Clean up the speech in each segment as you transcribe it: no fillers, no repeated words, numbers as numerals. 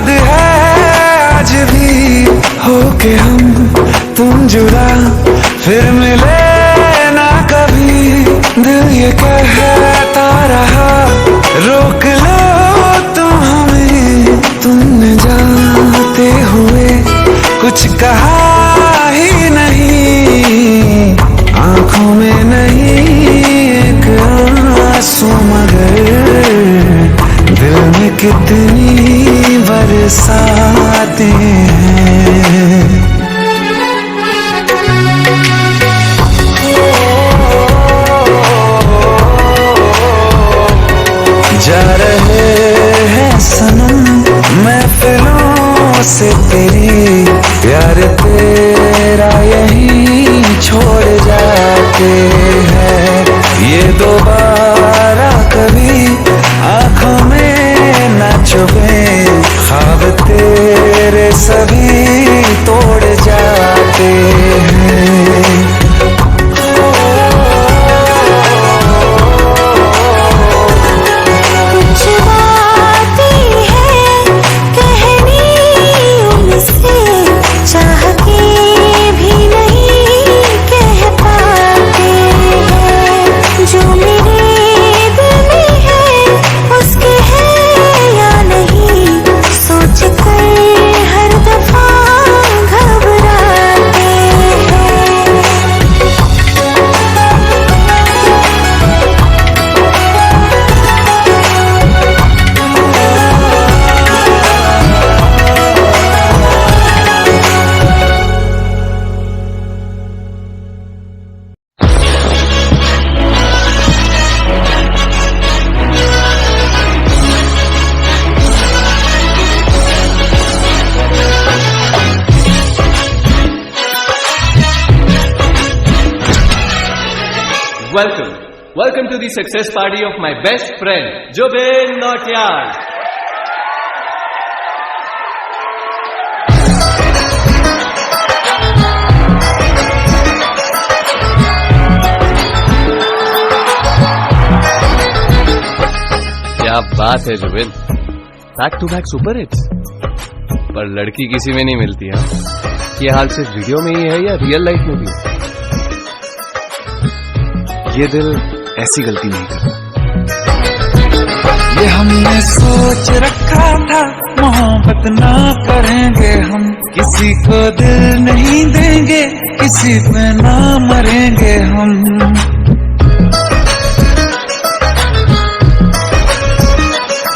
याद है आज भी होके हम तुम जुड़ा, फिर मिले ना कभी। दिल ये कहता रहा रोक लो तुम हमें, तुमने जाते हुए कुछ कहा ही नहीं। आंखों में नहीं एक आंसू मगर दिल में कितनी बरसाते हैं। जा रहे हैं सनम महफिलों से तेरी, प्यार तेरा यही छोड़ जाते हैं। ये दोबारा कभी आंखों में न चुभे, ख्वाब तेरे सभी तोड़ जाते हैं। Welcome to the success party of my best friend, Jubin Nautiyal. क्या बात है Zubin, back to back super hits. पर लड़की किसी में नहीं मिलती है। ये हाल सिर्फ वीडियो में ही है या रियल लाइफ में भी? ये दिल ऐसी गलती नहीं करता। ये हमने सोच रखा था मोहब्बत ना करेंगे हम, किसी को दिल नहीं देंगे, किसी पे ना मरेंगे हम।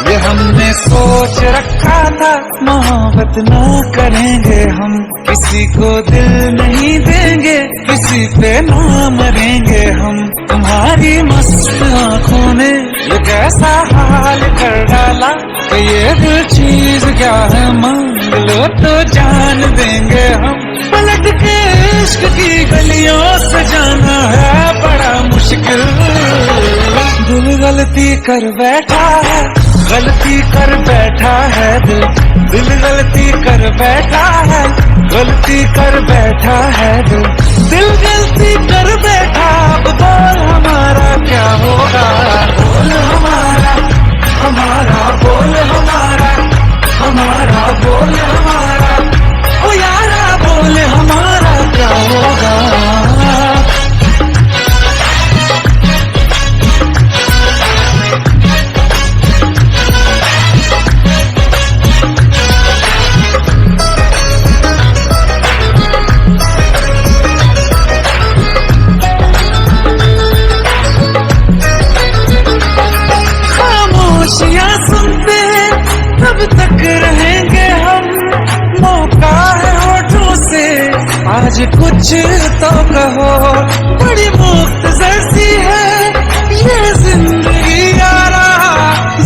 ये हमने सोच रखा था मोहब्बत ना करेंगे हम, किसी को दिल नहीं देंगे, किसी पे ना मरेंगे हम। तुम्हारी मस्त आंखों ने ये कैसा हाल कर डाला, कि ये दिल चीज क्या है मांग लो तो जान देंगे हम। पलट के इश्क की गलियों से जाना है बड़ा मुश्किल। दिल गलती कर बैठा है, गलती कर बैठा है दिल, दिल गलती कर बैठा है, गलती कर बैठा है दिल, दिल गलती कर बैठा। अब बोल हमारा क्या होगा, बोल हमारा, हमारा बोल हमारा, हमारा बोल हमारा, ओ यारा बोल हमारा क्या होगा। सुनते तब तक रहेंगे हम, मौका है होठों से आज कुछ तो कहो। बड़ी मुख्तसर सी है ये जिंदगी यारा,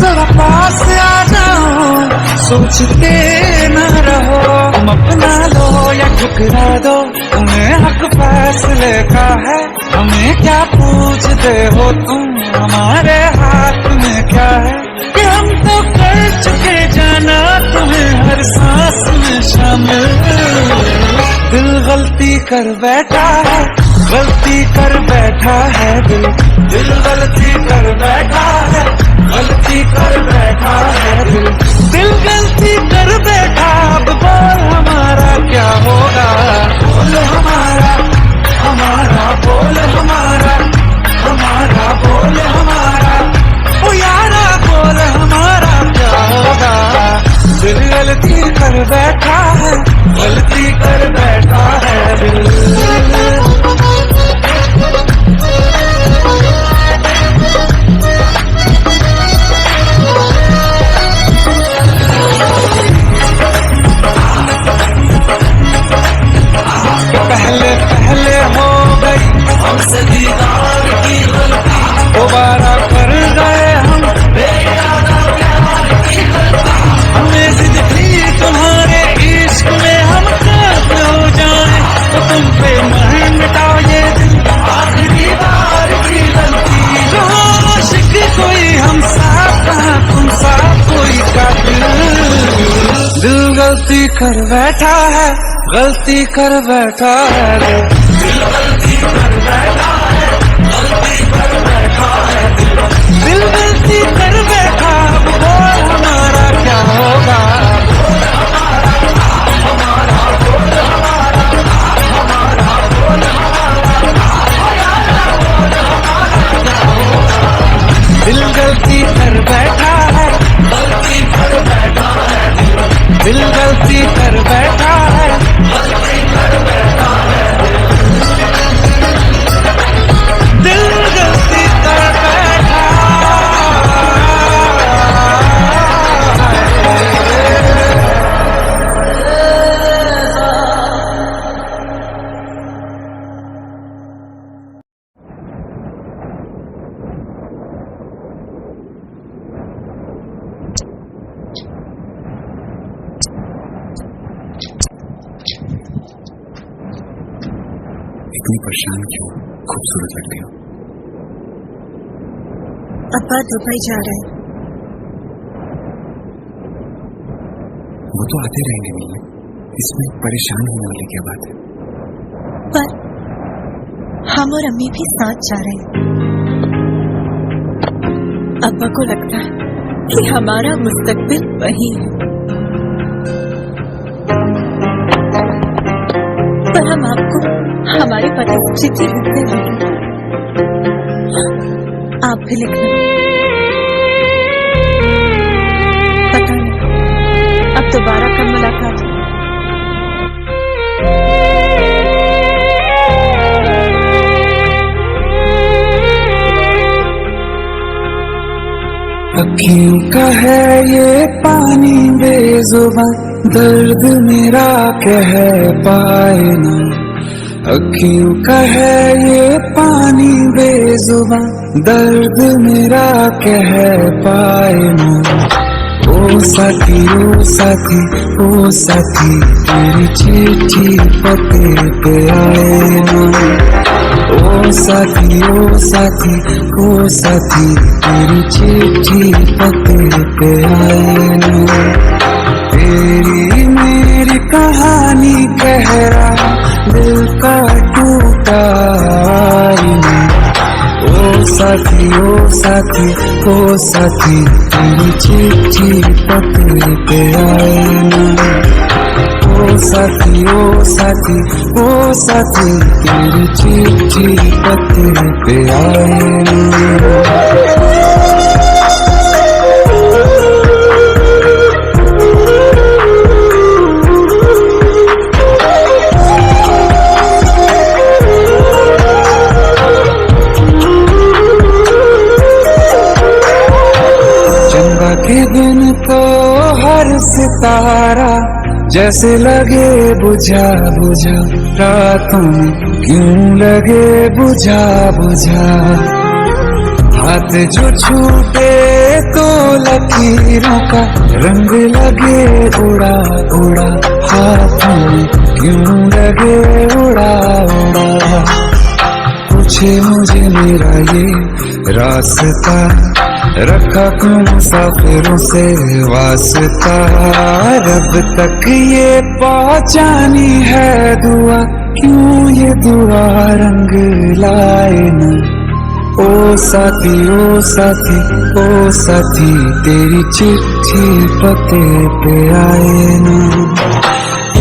जरा पास आ जाओ सोचते न रहो। तुम अपना लो या ठुकरा दो, तुम्हें हक फैसले का है। हमें क्या पूछते हो तुम, हमारे हाथ में क्या है, कि हम तो कर चुके जाना तुम्हें हर सांस में शामिल। दिल गलती कर बैठा है, गलती कर बैठा है दिल, दिल गलती कर बैठा है, गलती कर बैठा है दिल, दिल गलती कर बैठा। अब बोल हमारा क्या होगा, बोल हमारा, हमारा बोल हमारा, हमारा बोल हमारा, ओ यारा बोल हमारा क्या होगा। दिल गलती कर बैठा है, गलती कर बैठा है दिल। पहले पहले हो गई हमसे दीदार की गलती, दोबारा कर गए हम बेइरादा प्यार की गलती। हमें जिद थी तुम्हारे इश्क में हम कैद हो जाएं, तो तुम पे मर मिटा ये दिल, आखिरी बार की गलती। कहाँ आशिक कोई हम साथ, कहाँ तुम साथ कोई कातिल। दिल गलती कर बैठा है, गलती कर बैठा है दिल, गलती कर बैठा है, गलती कर बैठा है दिल, दिल गलती कर बैठा। अब बोल हमारा क्या होगा, बोल हमारा, हमारा बोल हमारा, हमारा बोल हमारा, बोल हमारा क्या होगा। दिल गलती कर बैठा है, गलती कर बैठा है दिल, दिल गलती कर बैठा है, गलती कर बैठा है दिल, गलती कर बैठा। इतनी परेशान क्यों, खूबसूरत लड़की हो। अब्बा दुबई जा रहे हैं। वो तो आते रहेंगे मिलने, इसमें परेशान होने वाली क्या बात है। पर हम और अम्मी भी साथ जा रहे हैं। अब्बा को लगता है कि हमारा मुस्तकबिल वही है, पर हम आपको हमारे पति से चिट्ठी लिखते रहेंगे। आप भी लिखना। पता नहीं अब दोबारा कब मुलाकात हो। अखियों का है ये पानी बेजुबान, दर्द मेरा कह पाए ना। अखियों का है ये पानी बेजुबान, दर्द मेरा कह पाए ना। ओ साथी ओ साथी ओ साथी, तेरी चिट्ठी पते पे आए ना। ओ साथी ओ साथी ओ साथी, तेरी चिट्ठी पते पे आए ना। तेरी मेरी कहानी कह रहा दिल का टूटा आईना। ओ साथी ओ साथी ओ साथी, तेरी चिट्ठी पते पे आए ना। ओ साथी ओ साथी ओ साथी, तेरी चिट्ठी पते पे आए ना। के दिन तो हर सितारा जैसे लगे बुझा बुझा, रातों में क्यों लगे बुझा बुझा। हाथ जो छूटे तो लकीरों का रंग लगे उड़ा उड़ा, हाथों में क्यों लगे उड़ा उड़ा। पूछे मुझे मेरा ये रास्ता, रखा क्यों मुसाफिरों से वास्ता। रब तक ये पहुंचानी है दुआ, क्यों ये दुआ रंग लाए न। ओ साथी ओ साथी ओ साथी, तेरी चिट्ठी पते पे आए ना।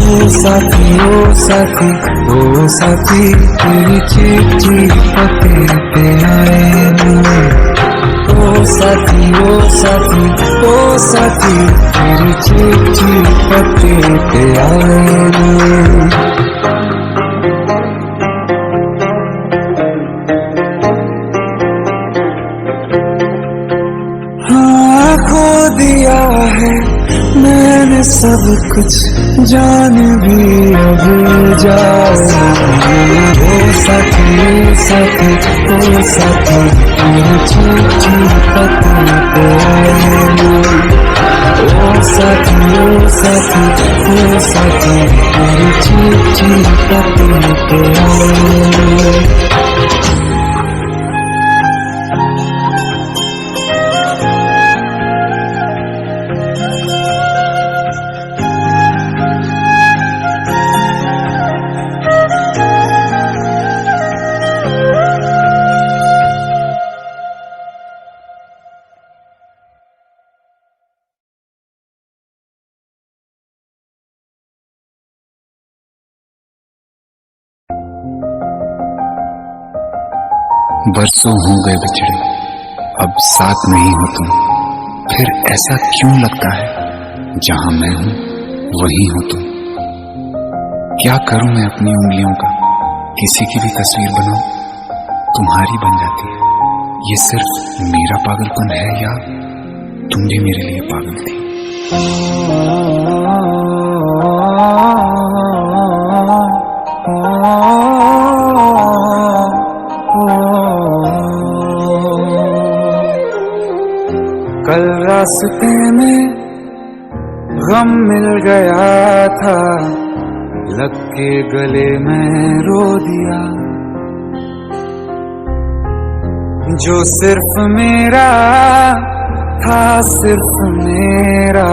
ओ साथी ओ साथी ओ साथी, तेरी चिट्ठी पते पे आए ना। ओ साथी ओ साथी ओ साथी, तेरी चिट्ठी पते पे आए ना। खो दिया है मैंने सब कुछ, जान भी अब जाए। ओ साथी ओ साथी ओ साथी, मेरी चिट्ठी पते पे आए ना। ओ साथी ओ साथी ओ साथी, मेरी चिट्ठी पते पे आए ना। बरसों हो गए बिछड़े, अब साथ नहीं हो तुम। फिर ऐसा क्यों लगता है, जहां मैं हूं वहीं हो तुम। क्या करूं मैं अपनी उंगलियों का, किसी की भी तस्वीर बनाऊं तुम्हारी बन जाती है। ये सिर्फ मेरा पागलपन है या तुम भी मेरे लिए पागल थी। कल रास्ते में गम मिल गया था, लग के गले में रो दिया। जो सिर्फ मेरा था, सिर्फ मेरा,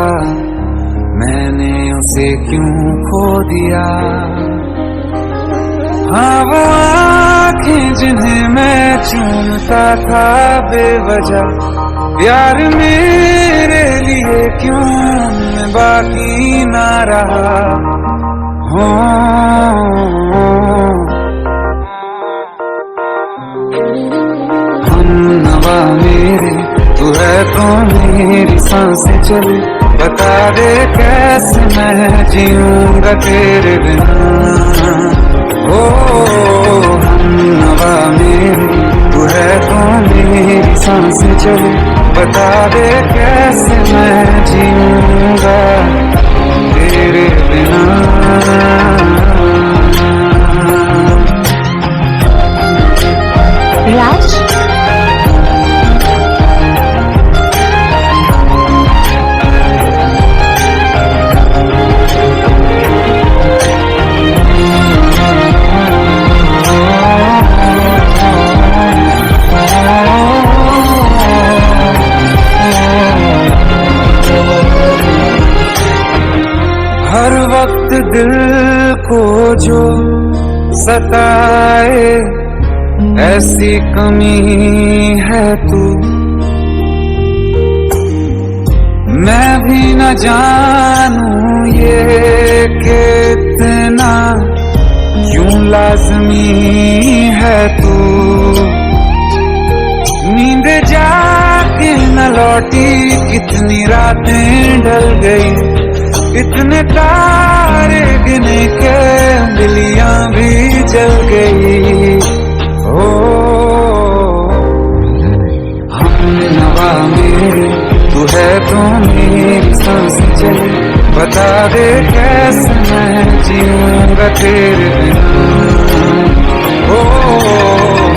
मैंने उसे क्यों खो दिया। हाँ वो आँखें जिन्हें मैं चूमता था बेवजह, प्यार मेरे लिए क्यों मैं बाकी ना रहा। हो हम नवा मेरे, तू है तो मेरी सांसें चले। बता दे कैसे मैं जीऊंगा तेरे बिना। ओ हम नवा मेरे, तू है तो मेरी सांसें चले। बता दे कैसे मैं जीऊंगा तेरे बिना। राज, हर वक्त दिल को जो सताए, ऐसी कमी है तू। मैं भी न जानूं ये कितना क्यों लाज़मी है तू। नींद जाके न लौटी, कितनी रातें ढल गई। इतने तारे गिने के बिलियां भी जल गई। ओ हम नवा मेरे, तू है तो मेरी सांसें चले। बता दे कैसे मैं जीऊंगा तेरे बिना। ओ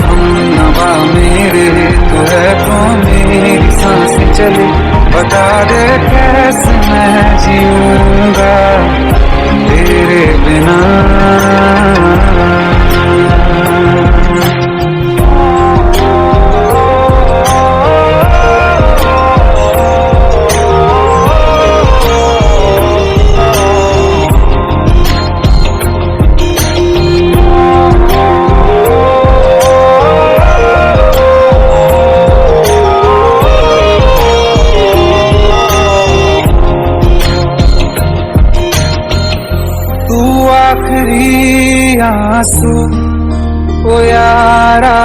हम नवा मेरे, तू है तो मेरी सांसें चले। बता दे कैसे मैं जीऊंगा तेरे बिना। आखिरी आंसू ओ यारा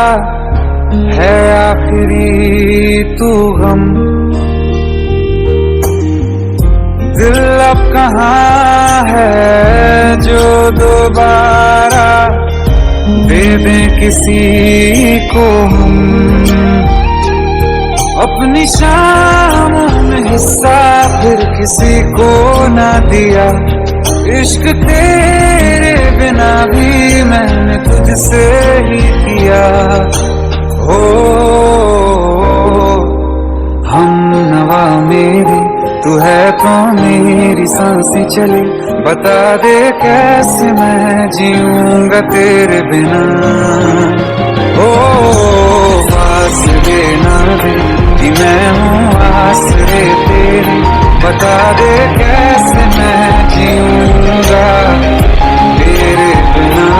है आखिरी तू गम। दिल अब कहाँ है जो दोबारा दे दें किसी को हम। अपनी शामों में हिस्सा फिर किसी को ना दिया। इश्क तेरे बिना भी मैंने तुझसे ही किया। ओ हम नवा मेरी तू है तो मेरी सांसें चली। बता दे कैसे मैं जीऊंगा तेरे बिना। ओ फासले ना दे कि मैं हूँ आसरे तेरे। बता दे कैसे मैं जीऊंगा तेरे बिना।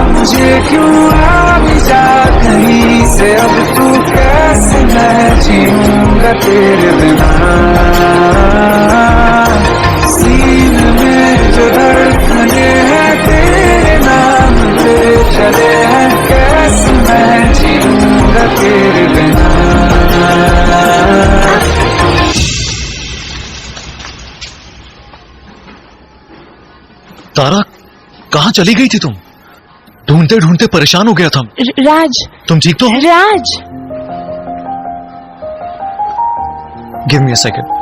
मुझे क्यों आ भी जा कहीं से अब तू कैसे मैं जीऊंगा तेरे बिना। सीने में जो धड़कने हैं तेरे नाम ले चले हैं। कैसे मैं जीऊंगा तेरे बिना। तारा कहाँ चली गई थी तुम? ढूंढते ढूंढते परेशान हो गया था। राज, तुम ठीक तो हो? Raj, give me a second.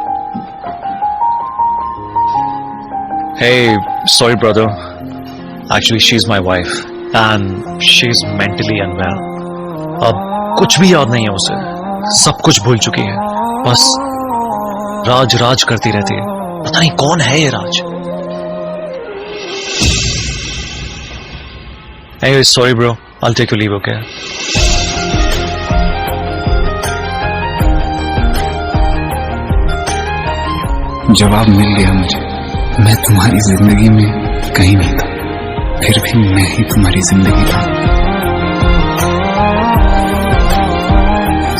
Hey, sorry brother. Actually, she's my wife and she's mentally unwell. अब कुछ भी याद नहीं है उसे, सब कुछ भूल चुकी है। बस राज राज करती रहती है। पता नहीं कौन है ये राज। Anyway, sorry bro. I'll take your leave, okay? जवाब मिल गया मुझे। मैं तुम्हारी जिंदगी में कहीं नहीं था, फिर भी मैं ही तुम्हारी जिंदगी था।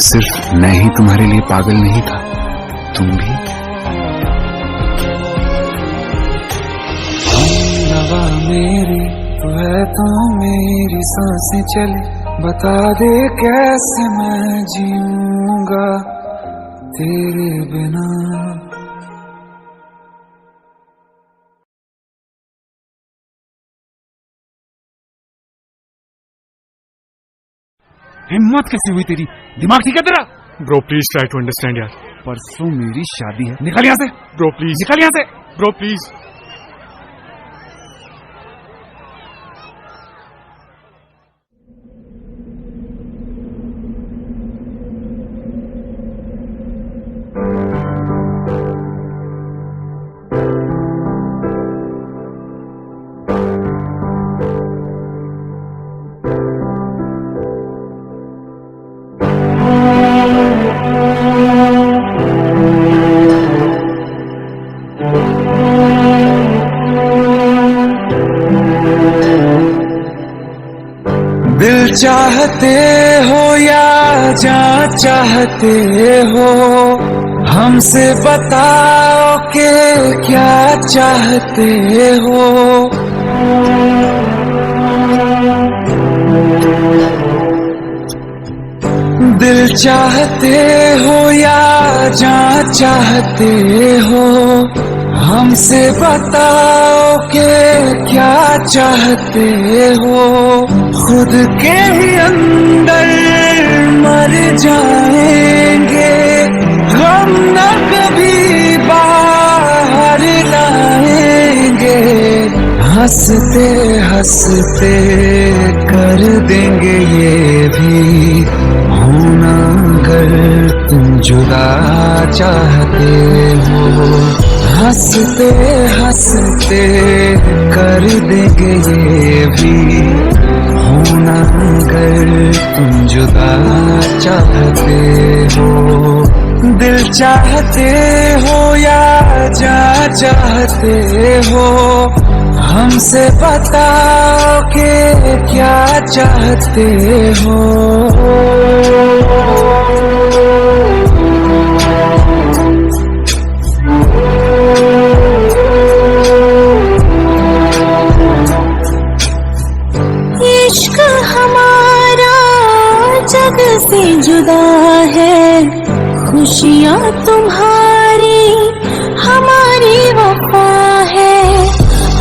सिर्फ मैं ही तुम्हारे लिए पागल नहीं था, तुम भी। नवा मेरी तू है तो मेरी सांसें चली। बता दे कैसे मैं जीऊंगा तेरे बिना। हिम्मत कैसे हुई तेरी? दिमाग ठीक है तेरा? Bro please try to understand यार। परसों मेरी शादी है, निकल यहाँ से। ब्रो प्लीज, निकल यहाँ से। Bro please. दिल चाहते हो या जान चाहते हो, हमसे बताओ कि क्या चाहते हो। दिल चाहते हो या जान चाहते हो, हमसे बताओ कि क्या चाहते हो। खुद के ही अंदर मर जाएंगे, हम न कभी बाहर लाएंगे। हंसते हंसते कर देंगे ये भी होना, अगर तुम जुदा चाहते हो। हंसते हंसते कर देंगे ये भी होना, अगर तुम जुदा चाहते हो। दिल चाहते हो या जान चाहते हो हमसे बताओ कि क्या चाहते हो। इश्क हमारा जग से जुदा है, खुशियाँ तुम्हारी हमारी वफा है।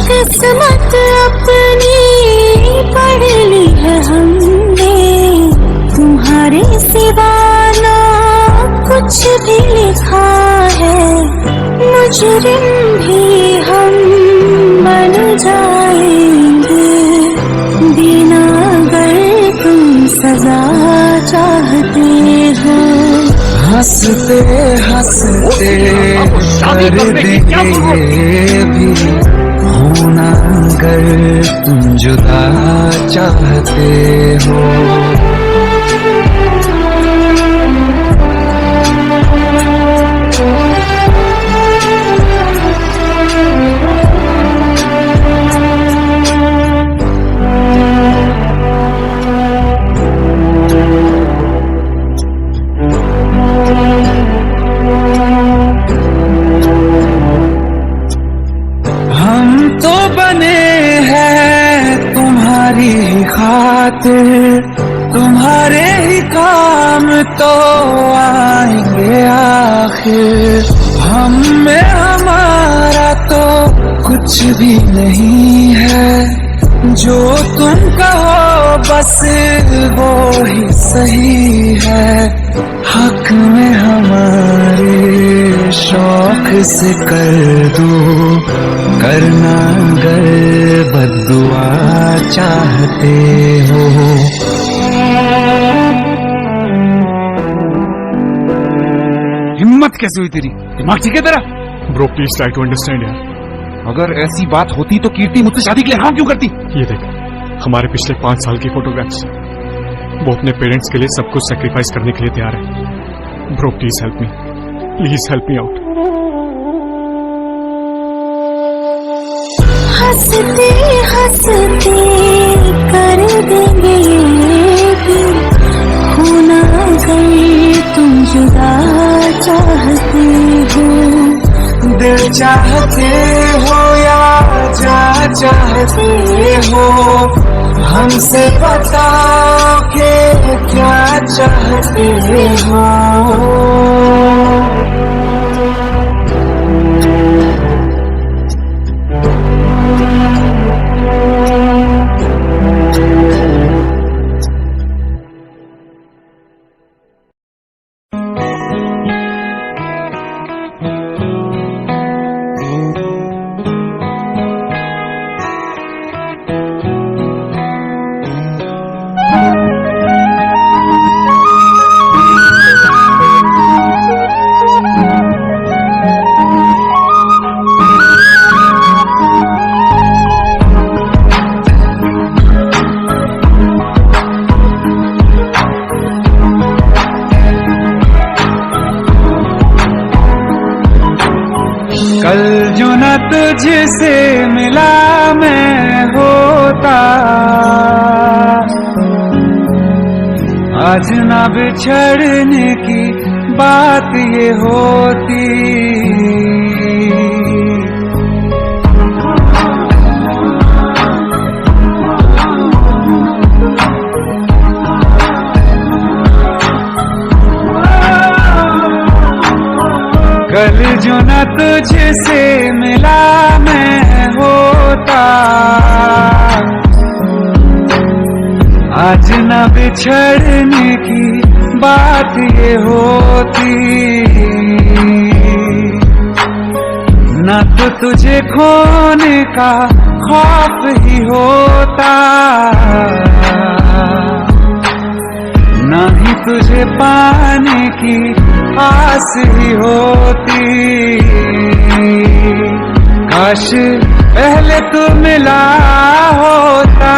किस्मत अपनी पढ़ ली है हमने, तुम्हारे सिवा ना कुछ भी लिखा है। मुजरिम भी हम बन जाएंगे, बिना अगर तुम सजा चाहते हो। हंसते हंसते कर देंगे ये भी, होना अगर तुम जुदा चाहते हो। तुम्हारे ही काम तो आएंगे आखिर। हम में हमारा तो कुछ भी नहीं है, जो तुम कहो बस वो ही सही है। हक में हमारे शौक से कर दो, करना अगर बद्दुआ चाहते हो। हिम्मत कैसे हुई तेरी? दिमाग ठीक है तेरा? Bro please try to understand यार। अगर ऐसी बात होती तो कीर्ति मुझसे शादी के लिए हाँ क्यों करती? ये देख, हमारे पिछले 5 साल की फोटोग्राफ्स, वो अपने पेरेंट्स के लिए सब कुछ सेक्रीफाइस करने के लिए तैयार है। Bro please help me, please help me out. हंसते हंसते कर देंगे ये भी, होना अगर तुम जुदा चाहते हो। दिल चाहते हो या जा चाहते हो, हमसे बताओ कि क्या चाहते हो। कल जो न तुझसे मिला मैं होता, आज न बिछड़ने की बात ये होती। कल जो न तुझसे मिला मैं होता, आज न बिछड़ने की बात ये होती। न तो तुझे खोने का खौफ ही होता, न ही तुझे पाने की आस ही होती। काश पहले तू मिला होता,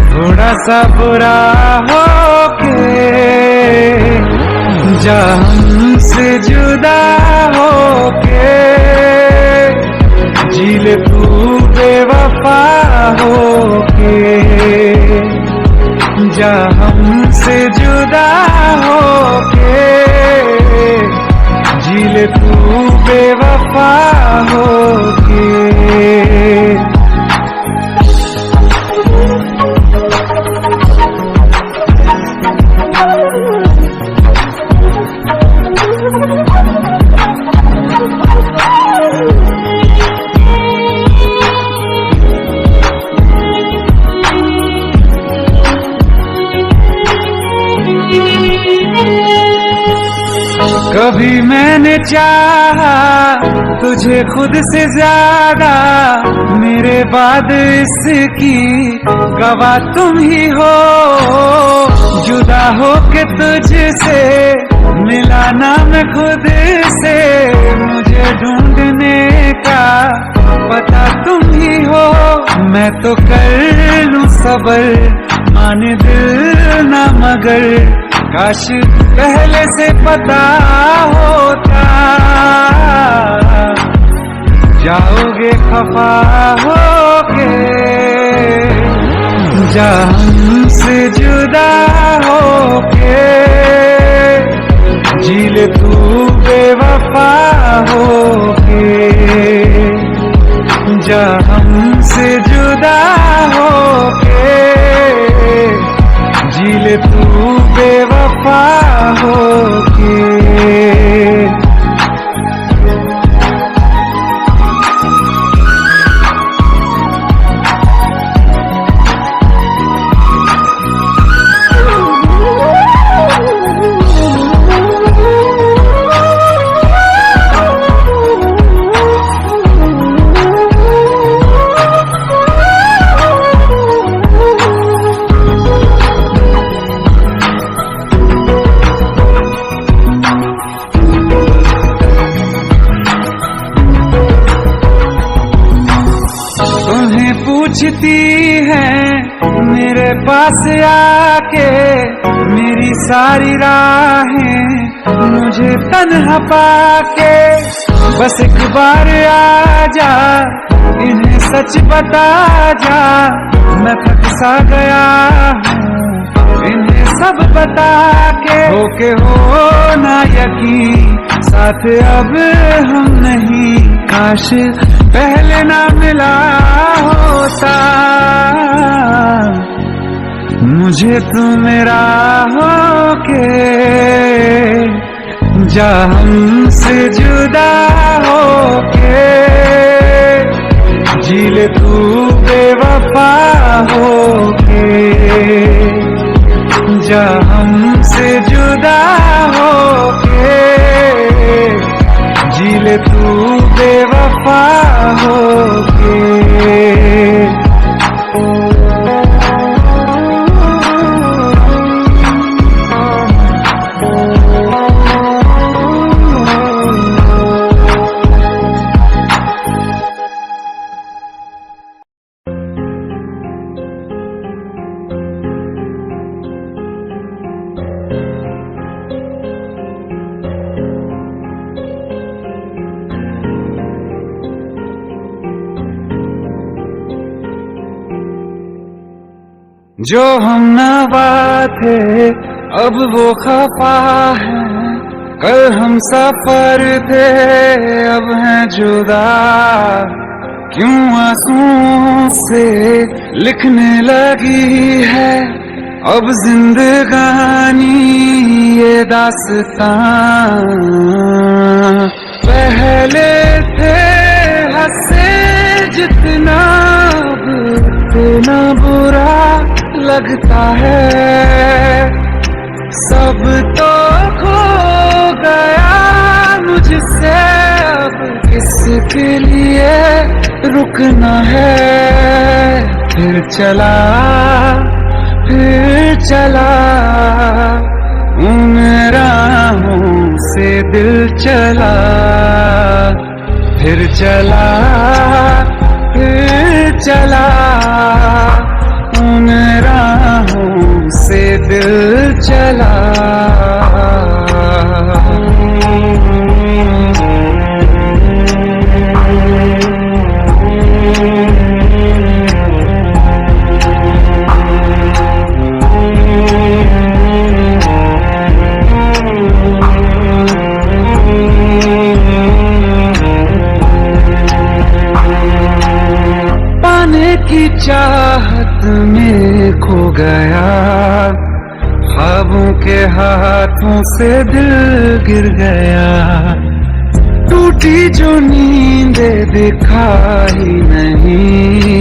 थोड़ा सा बुरा होके जा हमसे जुदा हो ले तू बेवफा होके। कभी मैंने चाहा तुझे खुद से ज्यादा, मेरे बाद इसकी गवाह तुम ही हो। जुदा होके तुझसे मिला ना मैं खुद से, मुझे ढूंढने का पता तुम ही हो। मैं तो कर लूं सबर, माने दिल ना मगर, काश पहले से पता होता। जाओगे खफा होके, जा हमसे जुदा होके। जी ले तू बेवफा होके, जा हमसे जुदा होके। जी ले तू बेवफा होके। पूछती है मेरे पास आके, मेरी सारी राहें मुझे तन्हा पाके। बस एक बार आजा, इन्हें सच बता जा, मैं थक सा गया हूँ इन्हें सब बता के। होके हो ना यकीन, साथ अब हम नहीं, काश पहले ना मिला होता। मुझे तू मेरा होके, जा हमसे जुदा होके। जी ले तू बेवफा होके, जा हमसे जुदा होके। जी ले तू बेवफा होके। जो हम नवा थे अब वो खफा है, कल हम सफर थे अब हैं जुदा। क्यों आंसुओं से लिखने लगी है अब जिंदगानी ये दास्तां। पहले थे हंसे जितना अब इतना बुरा लगता है। सब तो खो गया मुझसे, अब किसके लिए रुकना है। फिर चला उन राहों से दिल चला। फिर चला उन राहों से दिल चला। चाहत में खो गया, ख्वाबों के हाथों से दिल गिर गया, टूटी जो नींदे दिखाई नहीं,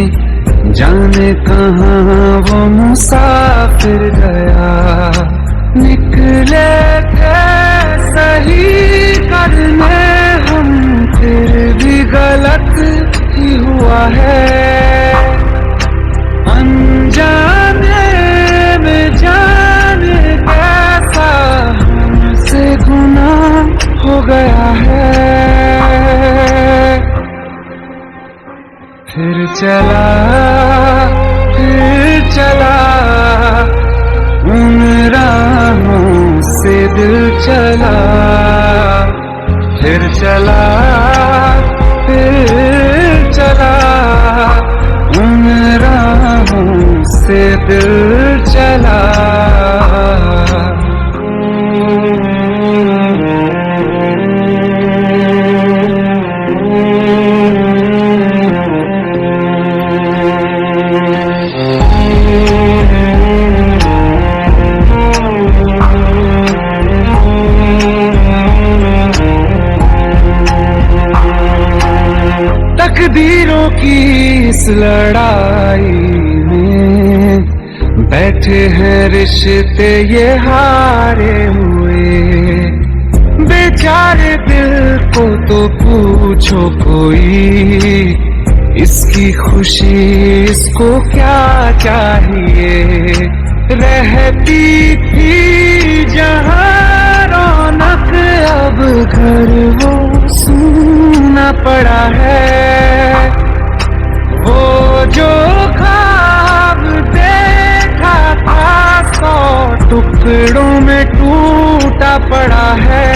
जाने कहाँ वो मुसाफिर गया। निकले थे सही करने हम, फिर भी गलत ही हुआ है। अनजाने में जाने कैसा हमसे गुनाह हो गया है। फिर चला उन राहों से दिल चला, फिर चला उन राहों से दिल चला। तकदीरों की इस लड़ाई में बैठे हैं रिश्ते ये हारे हुए। बेचारे दिल को तो पूछो कोई, इसकी खुशी इसको क्या चाहिए। रहती थी जहाँ रौनक, अब घर वो सूना पड़ा है। वो जो ख्वाब देखा था 100 टुकड़ों में टूटा पड़ा है।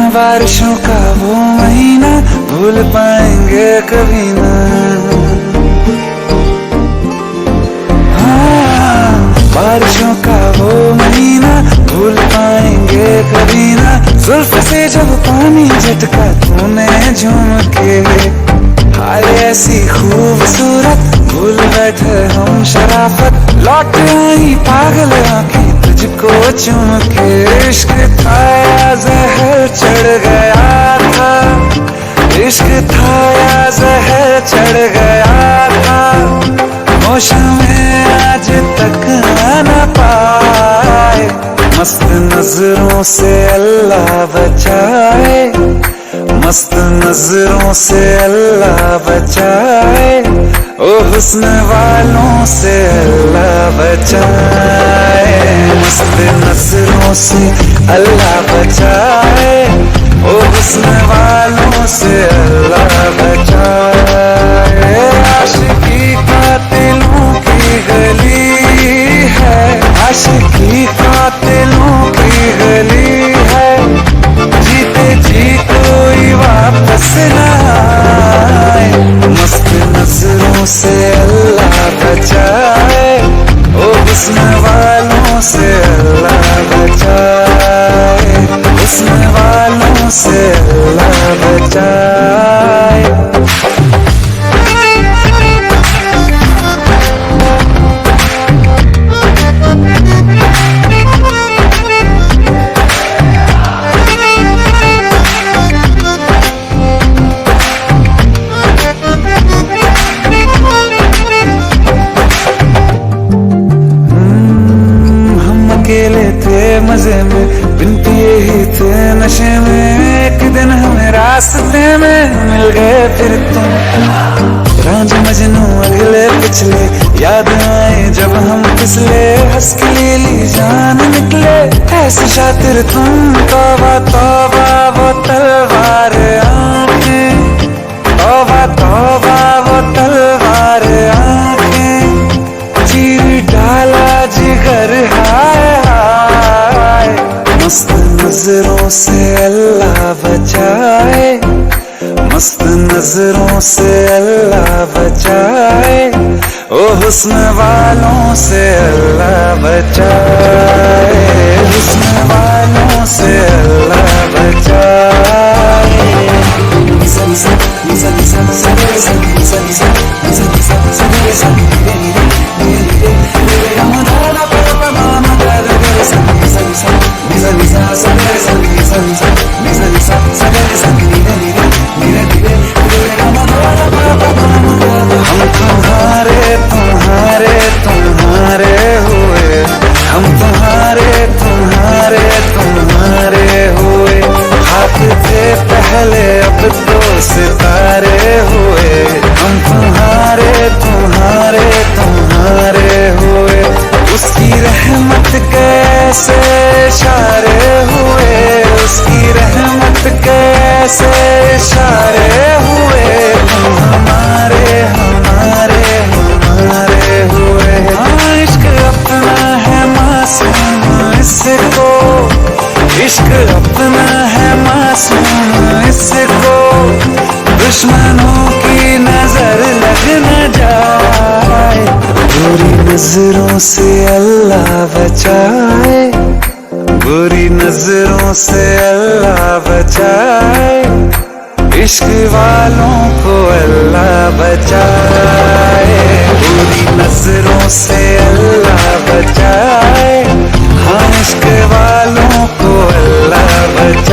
बारिशों का वो महीना भूल पाएंगे कभी ना। हाँ, बारिशों का वो महीना भूल पाएंगे कभी ना। जुल्फ से जब पानी झटका तूने झूम के, हाल ऐसी खूबसूरत भूल बैठे हम शराफत। लौट आई पागल आंखें तुझको चूम के। इश्क था या जहर चढ़ गया था, इश्क था या जहर चढ़ गया था। होश में आज तक न पाए, मस्त नजरों से अल्लाह बचाए, मस्त नजरों से अल्लाह बचाए। ओ हुस्न वालों से अल्लाह बचाए, मस्त नजरों से अल्लाह बचाए। ओ हुस्न वालों से अल्लाह बचाए। आशिकी कातिलों की गली है, आशिकी कातिलों की गली है। जीते जी कोई वापस ना आए, मस्त नजरों से अल्लाह बचाए। ओ हुस्न वालों से अल्लाह बचाए, हुस्न वालों से अल्लाह बचाए। दिन हमें रास्ते में मिल गए फिर तुम। रांझ मजनू अगले पिछले याद आए जब हम फिसले, हंस के ली जान निकले ऐसे शातिर तुम। तौबा तौबा वो तलवार आंखें, तौबा तौबा वो तलवार आंखें, चीर डाला जिगर हाय हाय। मस्त नजरों से अल्लाह बचाए, मस्त नजरों से अल्लाह बचाए, ओ हुस्न वालों से अल्लाह बचाए, हुस्न वालों से अल्लाह बचाए। हम तुम्हारे तुम्हारे तुम्हारे हुए, हम तुम्हारे तुम्हारे तुम्हारे हुए, हाथ थे पहले अब तो सितारे हुए। हम तुम्हारे तुम्हारे तुम्हारे हुए, उसकी रहमत कैसे इशारे हुए, उसकी रहमत कैसे इशारे हुए। तुम हमारे हमारे हमारे हुए। हाँ इश्क अपना है मासूम इसको, इश्क अपना है मासूम इसको, दुश्मनों की नजर लग न जाए। बुरी नजरों से अल्लाह बचाए, बुरी नजरों से अल्लाह बचाए, इश्क वालों को अल्लाह बचाए। बुरी नजरों से अल्लाह बचाए, हाँ इश्क वालों को अल्लाह बचाए।